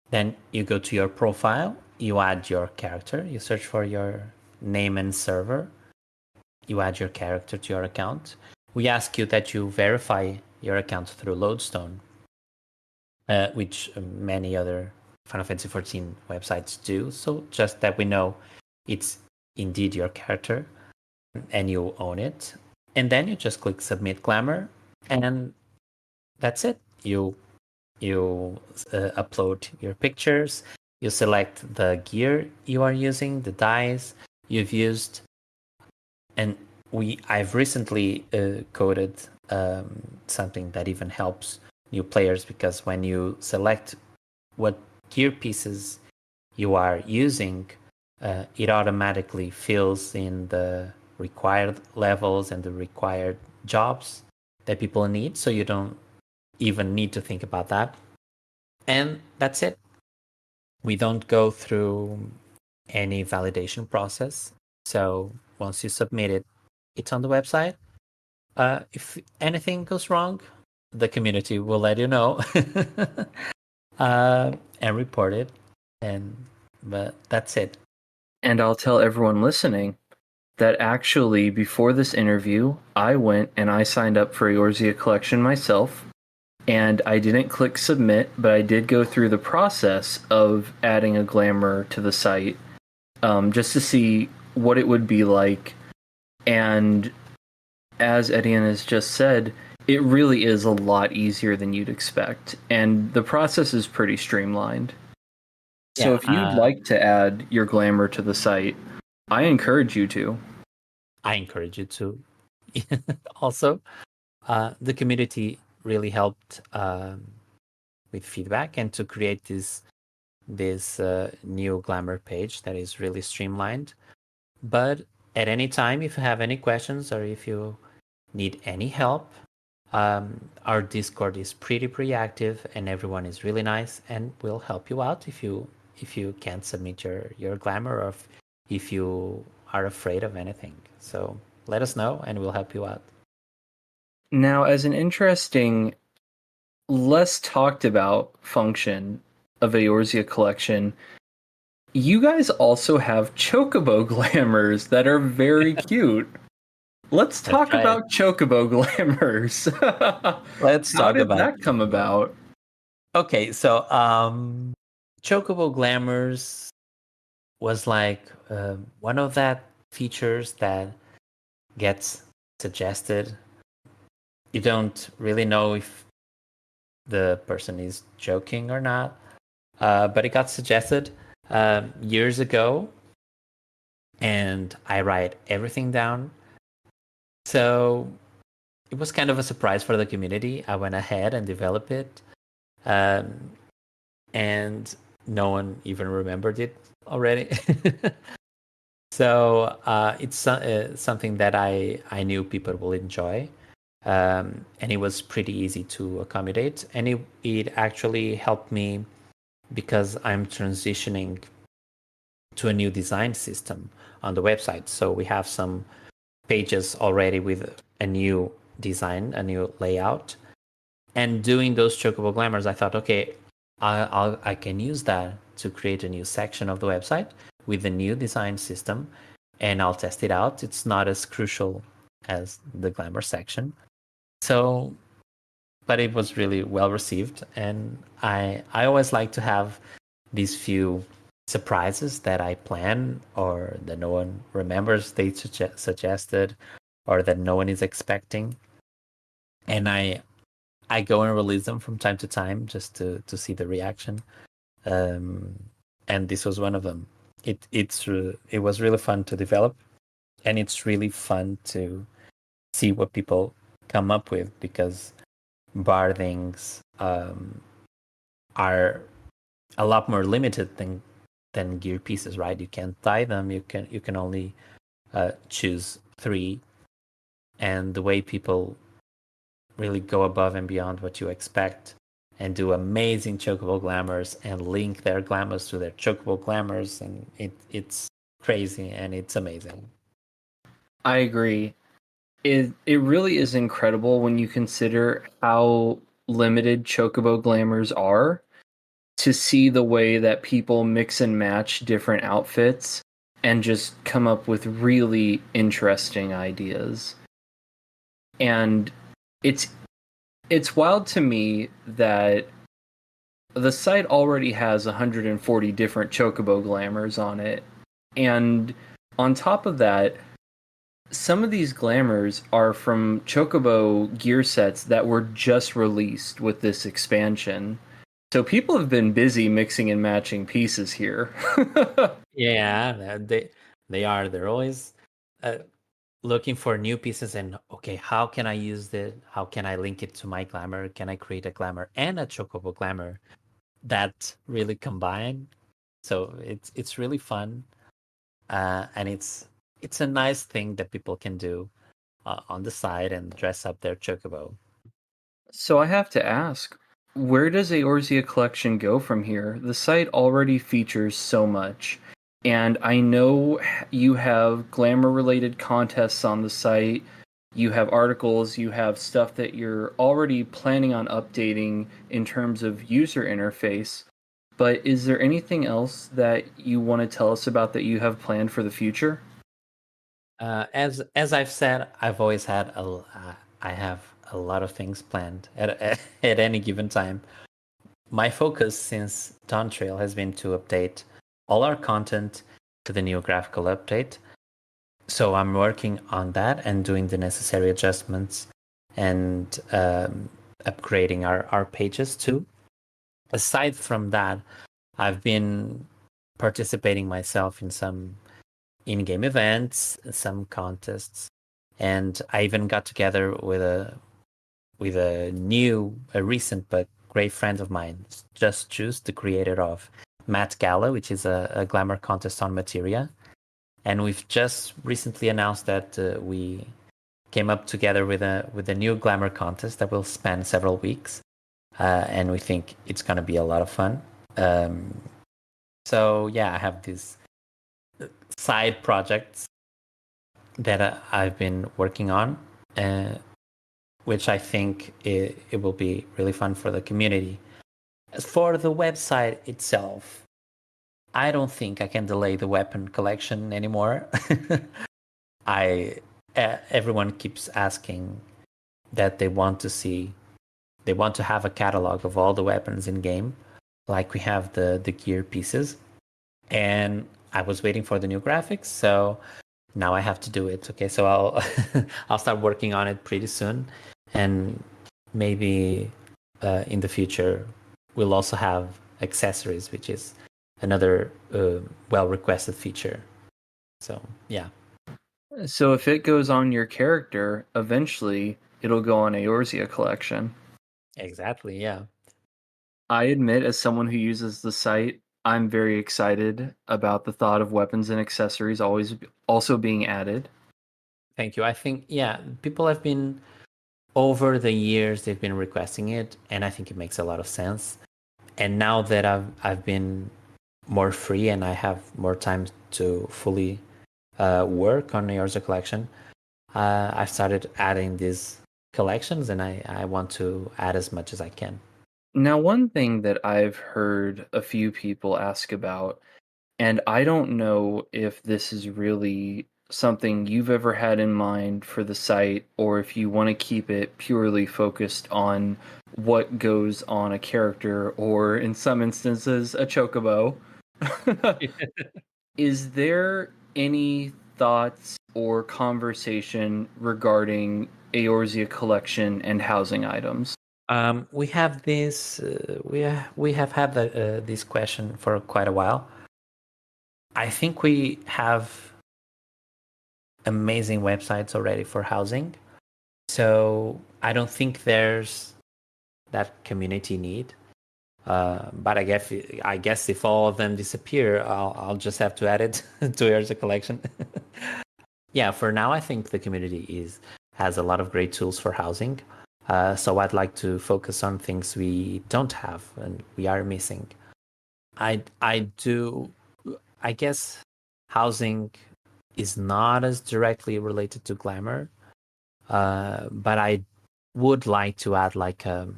Then you go to your profile, you add your character, you search for your name and server, you add your character to your account. We ask you that you verify your account through Lodestone, which many other Final Fantasy XIV websites do. So just that we know it's indeed your character and you own it. And then you just click Submit Glamour, and that's it. You upload your pictures. You select the gear you are using, the dyes you've used, and I've recently coded something that even helps new players, because when you select what gear pieces you are using, it automatically fills in the required levels and the required jobs that people need, so you don't even need to think about that. And that's it. We don't go through any validation process. So once you submit it, it's on the website. If anything goes wrong, the community will let you know and report it. But that's it. And I'll tell everyone listening that actually, before this interview, I went and I signed up for Eorzea Collection myself. And I didn't click submit, but I did go through the process of adding a glamour to the site, just to see what it would be like. And as Edeon has just said, it really is a lot easier than you'd expect. And the process is pretty streamlined. So Yeah, if you'd like to add your glamour to the site, I encourage you to. I encourage you to. Also, the community really helped with feedback and to create this this new Glamour page that is really streamlined. But at any time, if you have any questions or if you need any help, our Discord is pretty active, and everyone is really nice and will help you out if you can't submit your Glamour, or if you are afraid of anything. So let us know and we'll help you out. Now, as an interesting, less talked about function of Eorzea collection, you guys also have chocobo glamours that are very cute. Let's talk right. about chocobo glamours. Let's How talk did about that come about? Okay, so Chocobo Glamours was like one of that features that gets suggested. You don't really know if the person is joking or not, but it got suggested years ago, and I write everything down. So it was kind of a surprise for the community. I went ahead and developed it, and no one even remembered it already. So it's something that I knew people will enjoy, and it was pretty easy to accommodate. And it actually helped me because I'm transitioning to a new design system on the website. So we have some pages already with a new design, a new layout. And doing those Chocobo Glamours, I thought, okay, I can use that to create a new section of the website with the new design system, and I'll test it out. It's not as crucial as the Glamour section. So, but it was really well received, and I always like to have these few surprises that I plan or that no one remembers they suggested or that no one is expecting. And I go and release them from time to time just to see the reaction. And this was one of them. It was really fun to develop, and it's really fun to see what people come up with, because bardings are a lot more limited than gear pieces, right? You can't tie them. You can only choose 3, and the way people really go above and beyond what you expect and do amazing chocobo glamours and link their glamours to their chocobo glamours, and it's crazy and it's amazing. I agree. It really is incredible when you consider how limited chocobo glamours are, to see the way that people mix and match different outfits and just come up with really interesting ideas. And it's wild to me that the site already has 140 different chocobo glamours on it. And on top of that, some of these glamours are from chocobo gear sets that were just released with this expansion. So people have been busy mixing and matching pieces here. Yeah, they are. They're always looking for new pieces, and okay, how can I use this? How can I link it to my glamour? Can I create a glamour and a chocobo glamour that really combine? So it's really fun, and it's a nice thing that people can do on the side and dress up their chocobo. So I have to ask, where does Eorzea collection go from here? The site already features so much, and I know you have glamour-related contests on the site, you have articles, you have stuff that you're already planning on updating in terms of user interface, but is there anything else that you want to tell us about that you have planned for the future? As I've said, I've always had I have a lot of things planned at any given time. My focus since Dawn Trail has been to update all our content to the new graphical update. So I'm working on that and doing the necessary adjustments and upgrading our pages too. Aside from that, I've been participating myself in some in-game events, some contests, and I even got together with a recent but great friend of mine, Just Juice, the creator of Met Gala, which is a glamour contest on materia. And we've just recently announced that we came up together with a new glamour contest that will span several weeks, and we think it's going to be a lot of fun. So yeah, I have these side projects that I've been working on, which I think it will be really fun for the community. As for the website itself, I don't think I can delay the weapon collection anymore. I Everyone keeps asking that they want to have a catalog of all the weapons in game, like we have the gear pieces. And I was waiting for the new graphics, so now I have to do it. Okay, so I'll I'll start working on it pretty soon, and maybe in the future we'll also have accessories, which is another well requested feature. So yeah. So if it goes on your character, eventually it'll go on Eorzea collection. Exactly, yeah. I admit, as someone who uses the site, I'm very excited about the thought of weapons and accessories always also being added. Thank you. I think, yeah, people have been, over the years, they've been requesting it, and I think it makes a lot of sense. And now that I've been more free and I have more time to fully work on the Eorzea collection, I've started adding these collections, and I want to add as much as I can. Now, one thing that I've heard a few people ask about, and I don't know if this is really something you've ever had in mind for the site, or if you want to keep it purely focused on what goes on a character, or in some instances, a chocobo. Is there any thoughts or conversation regarding Eorzea collection and housing items? We have this. We have had this question for quite a while. I think we have amazing websites already for housing, so I don't think there's that community need. But I guess if all of them disappear, I'll just have to add it to Eorzea collection. Yeah, for now I think the community has a lot of great tools for housing. So I'd like to focus on things we don't have and we are missing. I guess housing is not as directly related to glamour, but I would like to add like a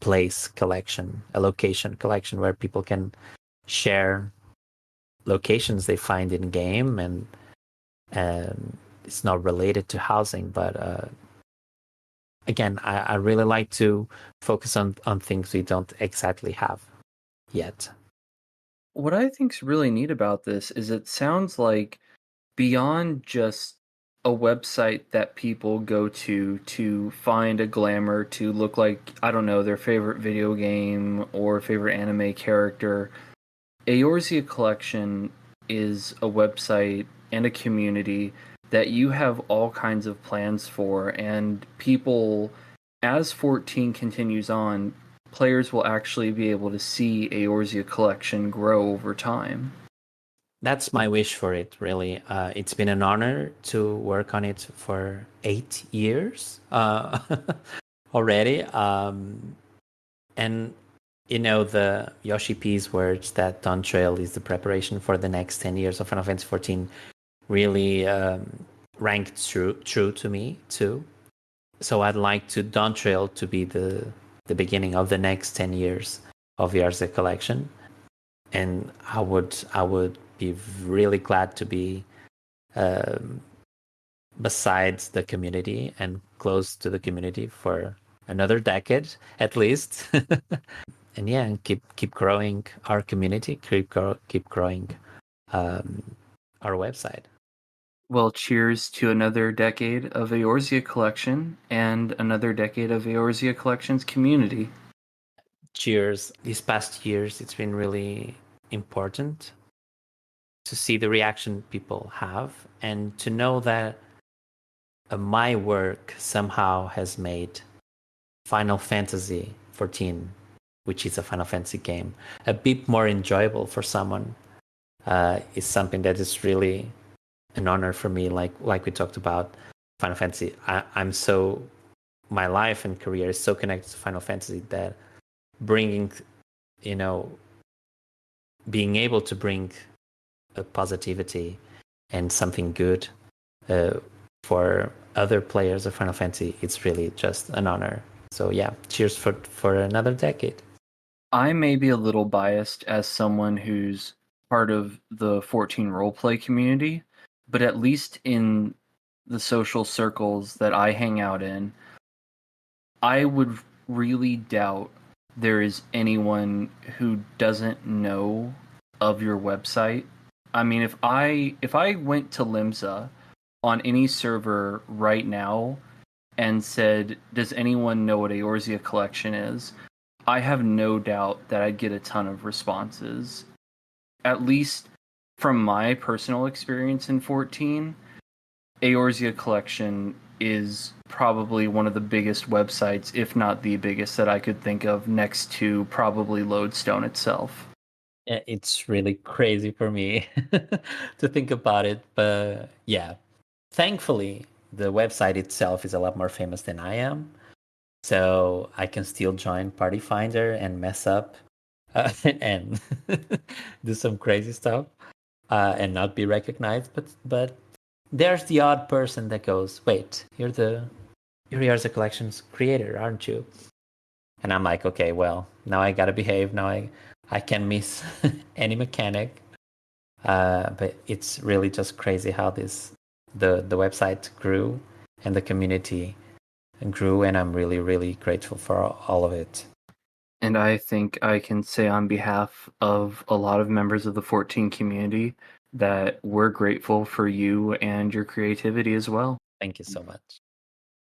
place collection, a location collection where people can share locations they find in game, and it's not related to housing, but again, I really like to focus on things we don't exactly have yet. What I think's really neat about this is it sounds like beyond just a website that people go to find a glamour to look like, I don't know, their favorite video game or favorite anime character, Eorzea Collection is a website and a community that you have all kinds of plans for, and people, as 14 continues on, players will actually be able to see Eorzea Collection grow over time. That's my wish for it, really. It's been an honor to work on it for 8 years already. And the Yoshi P's words that Dawn Trail is the preparation for the next 10 years of Final Fantasy XIV really ranked true to me too. So I'd like to Dawn Trail to be the beginning of the next 10 years of the Eorzea collection. And I would be really glad to be besides the community and close to the community for another decade at least. And yeah, and keep growing our community, keep growing our website. Well, cheers to another decade of Eorzea Collection and another decade of Eorzea Collection's community. Cheers. These past years, it's been really important to see the reaction people have and to know that my work somehow has made Final Fantasy XIV, which is a Final Fantasy game, a bit more enjoyable for someone, is something that is really an honor for me. Like we talked about Final Fantasy, my life and career is so connected to Final Fantasy that bringing, being able to bring a positivity and something good for other players of Final Fantasy, it's really just an honor. So yeah, cheers for another decade. I may be a little biased as someone who's part of the 14 roleplay community, but at least in the social circles that I hang out in, I would really doubt there is anyone who doesn't know of your website. I mean, if I went to Limsa on any server right now and said, "Does anyone know what Eorzea collection is?" I have no doubt that I'd get a ton of responses. At least from my personal experience in 14, Eorzea collection is probably one of the biggest websites, if not the biggest, that I could think of, next to probably Lodestone itself. It's really crazy for me to think about it, but yeah, thankfully the website itself is a lot more famous than I am, so I can still join Party Finder and mess up and do some crazy stuff and not be recognized. But there's the odd person that goes, "Wait, you're Eorzea Collection's creator, aren't you?" And I'm like, okay, well, now I gotta behave. Now I can miss any mechanic. But it's really just crazy how the website grew and the community grew, and I'm really, really grateful for all of it. And I think I can say on behalf of a lot of members of the 14 community that we're grateful for you and your creativity as well. Thank you so much.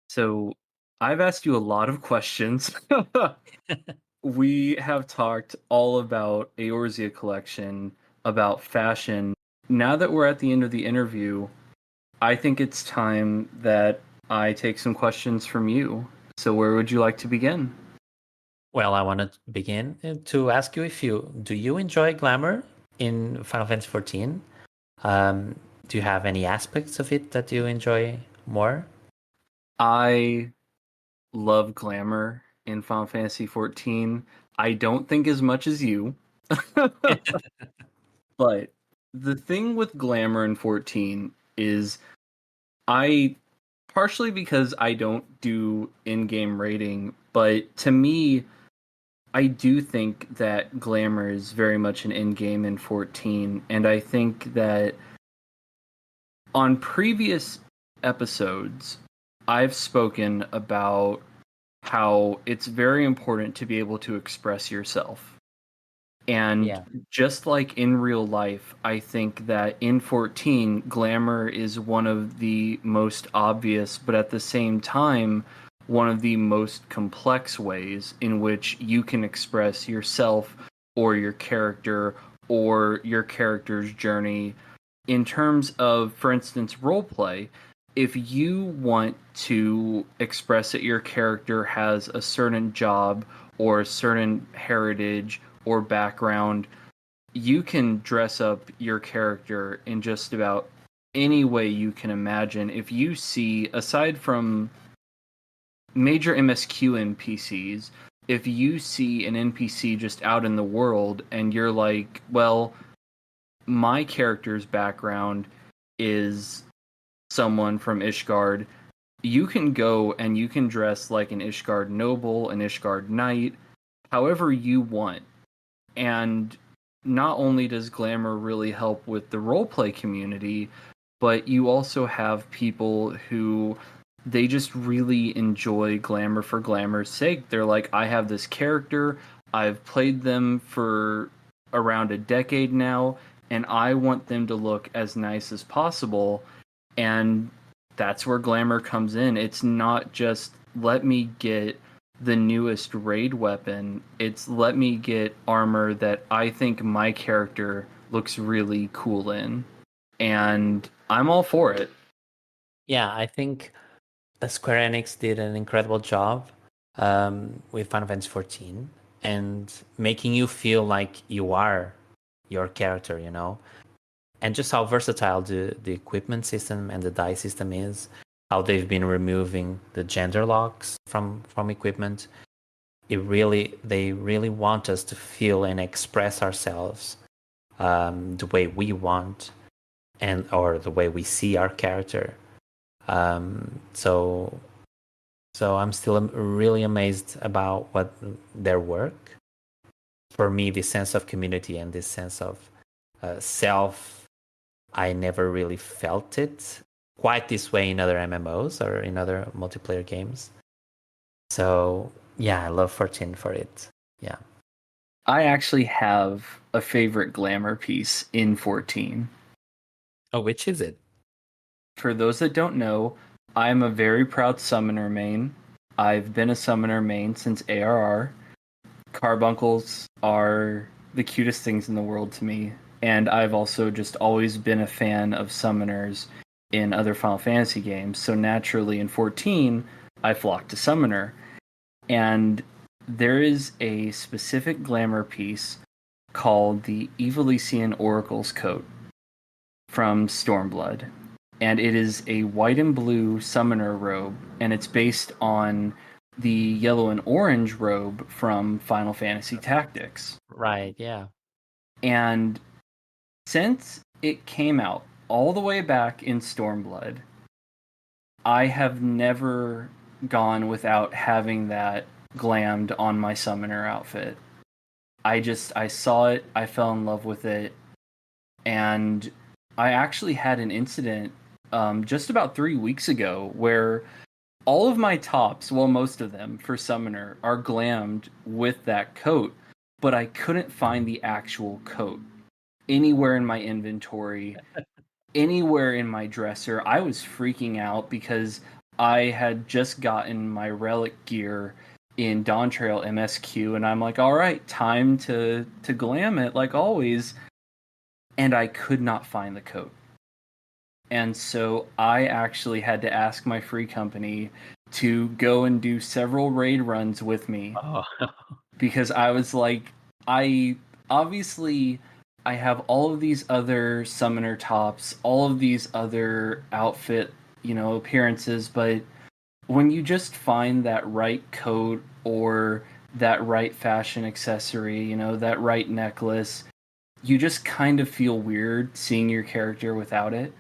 So I've asked you a lot of questions. We have talked all about Eorzea collection, about fashion. Now that we're at the end of the interview, I think it's time that I take some questions from you. So where would you like to begin? Well, I want to begin to ask you if do you enjoy glamour in Final Fantasy XIV? Do you have any aspects of it that you enjoy more? I love glamour in Final Fantasy XIV. I don't think as much as you. But the thing with glamour in 14 is I partially because I don't do in-game rating, but to me I do think that glamour is very much an in-game in 14, and I think that on previous episodes I've spoken about how it's very important to be able to express yourself. And Yeah. just like in real life, I think that in 14, glamour is one of the most obvious, but at the same time, one of the most complex ways in which you can express yourself or your character or your character's journey. In terms of, for instance, roleplay, if you want to express that your character has a certain job or a certain heritage or background, you can dress up your character in just about any way you can imagine. If you see, aside from major MSQ NPCs, if you see an NPC just out in the world and you're like, well, my character's background is someone from Ishgard, you can go and you can dress like an Ishgard noble, an Ishgard knight, however you want. And not only does glamour really help with the roleplay community, but you also have people who they just really enjoy glamour for glamour's sake. They're like, I have this character, I've played them for around a decade now, and I want them to look as nice as possible. And that's where glamour comes in. It's not just let me get the newest raid weapon, it's let me get armor that I think my character looks really cool in. And I'm all for it. Yeah, I think Square Enix did an incredible job with Final Fantasy XIV, and making you feel like you are your character, you know? And just how versatile the equipment system and the die system is, how they've been removing the gender locks from equipment. They really want us to feel and express ourselves the way we want, and or the way we see our character. So I'm still really amazed about what their work. For me, this sense of community and this sense of self, I never really felt it quite this way in other MMOs or in other multiplayer games. So yeah, I love 14 for it. Yeah. I actually have a favorite glamour piece in 14. Oh, which is it? For those that don't know, I'm a very proud summoner main. I've been a summoner main since ARR. Carbuncles are the cutest things in the world to me, and I've also just always been a fan of summoners in other Final Fantasy games. So naturally in 14, I flocked to summoner. And there is a specific glamour piece called the Evilisian Oracle's Coat from Stormblood. And it is a white and blue summoner robe, and it's based on the yellow and orange robe from Final Fantasy Tactics. Right, yeah. And since it came out all the way back in Stormblood, I have never gone without having that glammed on my summoner outfit. I saw it, I fell in love with it, and I actually had an incident just about 3 weeks ago where all of my tops, well, most of them for Summoner, are glammed with that coat, but I couldn't find the actual coat anywhere in my inventory, anywhere in my dresser. I was freaking out because I had just gotten my relic gear in Dawn Trail MSQ, and I'm like, all right, time to glam it like always. And I could not find the coat. And so I actually had to ask my free company to go and do several raid runs with me. Oh. Because I was like, I have all of these other summoner tops, all of these other outfit, appearances, but when you just find that right coat or that right fashion accessory, that right necklace, you just kind of feel weird seeing your character without it.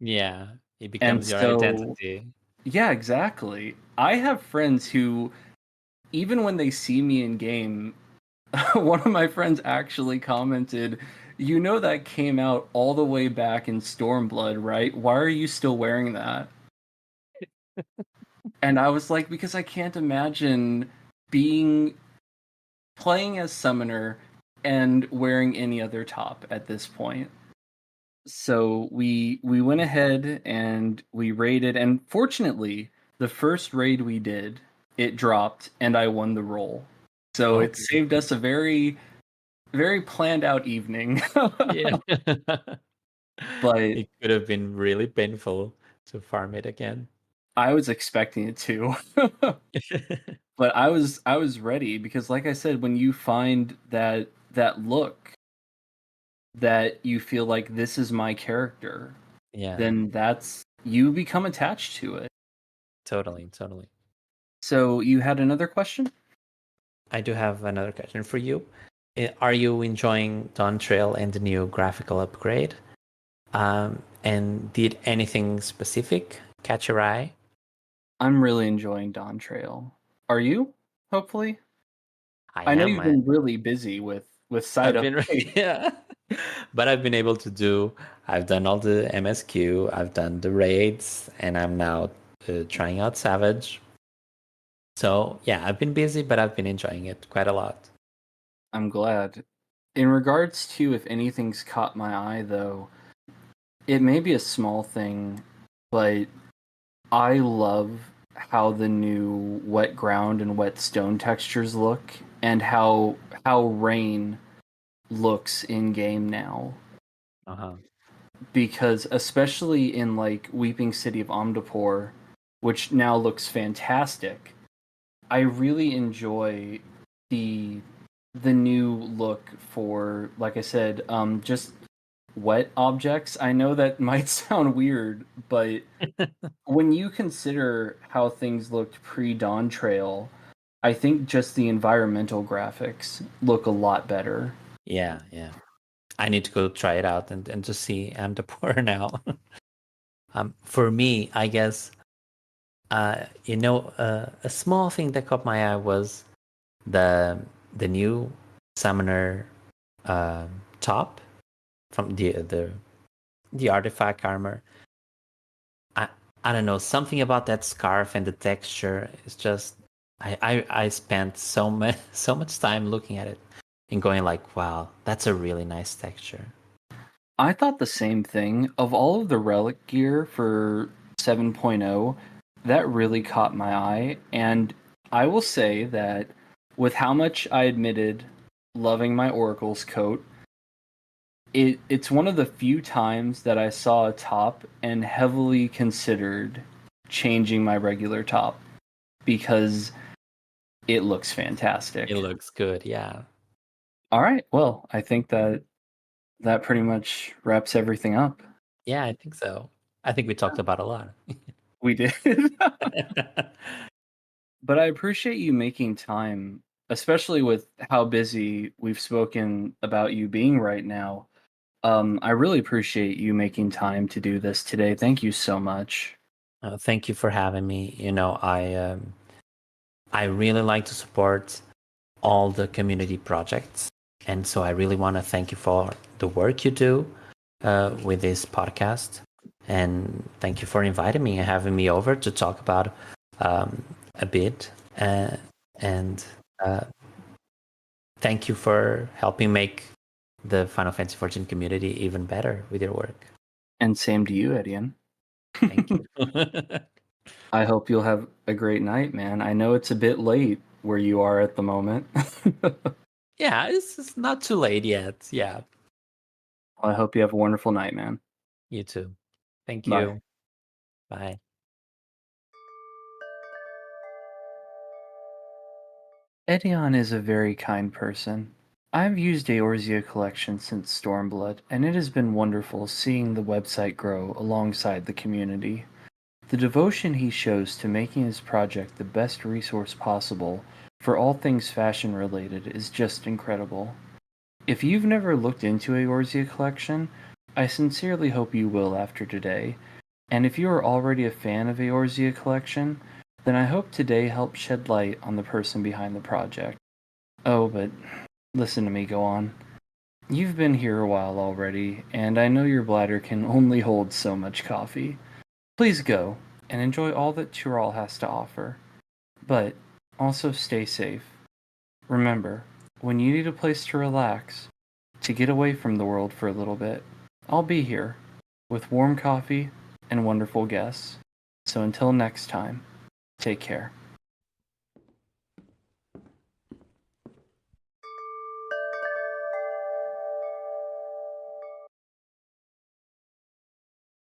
Yeah, it And becomes your so, identity. yeah, exactly. I have friends who, even when they see me in game, one of my friends actually commented, that came out all the way back in Stormblood, right? Why are you still wearing that? And I was like, because I can't imagine playing as Summoner and wearing any other top at this point. So we went ahead and we raided, and fortunately, the first raid we did, it dropped, and I won the role. So it saved us a very, very planned out evening. Yeah. But it could have been really painful to farm it again. I was expecting it to. But I was ready because, like I said, when you find that look that you feel like this is my character, Yeah, then you become attached to it. totally. So you had another question? I do have another question for you. Are you enjoying Dawn Trail and the new graphical upgrade? And did anything specific catch your eye? I'm really enjoying Dawn Trail. Are you? Hopefully. I I know am. you've been really busy with side I've been updates. yeah, but I've been able to do. I've done all the MSQ. I've done the raids, and I'm now trying out Savage. So yeah, I've been busy, but I've been enjoying it quite a lot. I'm glad. In regards to if anything's caught my eye, though, it may be a small thing, but I love how the new wet ground and wet stone textures look, and how rain looks in game now. Uh-huh. Because especially in like Weeping City of Omnipore, which now looks fantastic, I really enjoy the the new look for, like I said, just wet objects. I know that might sound weird, but when you consider how things looked pre-Dawn Trail, I think just the environmental graphics look a lot better. Yeah, yeah. I need to go try it out and just see Amdapur now. For me, I guess, a small thing that caught my eye was the new summoner top from the artifact armor. I I don't know, something about that scarf and the texture is just I spent so much time looking at it and going like, wow, that's a really nice texture. I thought the same thing. Of all of the relic gear for 7.0, that really caught my eye. And I will say that with how much I admitted loving my Oracle's coat, it's one of the few times that I saw a top and heavily considered changing my regular top because it looks fantastic. It looks good, yeah. All right, well, I think that pretty much wraps everything up. Yeah, I think so. I think we talked about a lot. We did. But I appreciate you making time, especially with how busy we've spoken about you being right now. I really appreciate you making time to do this today. Thank you so much. Thank you for having me. I really like to support all the community projects, and so I really want to thank you for the work you do with this podcast, and thank you for inviting me and having me over to talk about a bit, and thank you for helping make the Final Fantasy XIV community even better with your work. And same to you, Edeon. Thank you. I hope you'll have a great night, man. I know it's a bit late where you are at the moment. Yeah, it's not too late yet. Yeah, I hope you have a wonderful night, man. you too. Thank Bye. you. Bye. Edeon is a very kind person. I've used Eorzea collection since Stormblood, and it has been wonderful seeing the website grow alongside the community. The devotion he shows to making his project the best resource possible for all things fashion related is just incredible. If you've never looked into Eorzea collection, I sincerely hope you will after today, and if you are already a fan of Eorzea collection, then I hope today helped shed light on the person behind the project. Oh, but listen to me go on. You've been here a while already, and I know your bladder can only hold so much coffee. Please go and enjoy all that Tyrol has to offer. But also stay safe. Remember, when you need a place to relax, to get away from the world for a little bit, I'll be here with warm coffee and wonderful guests. So until next time, take care.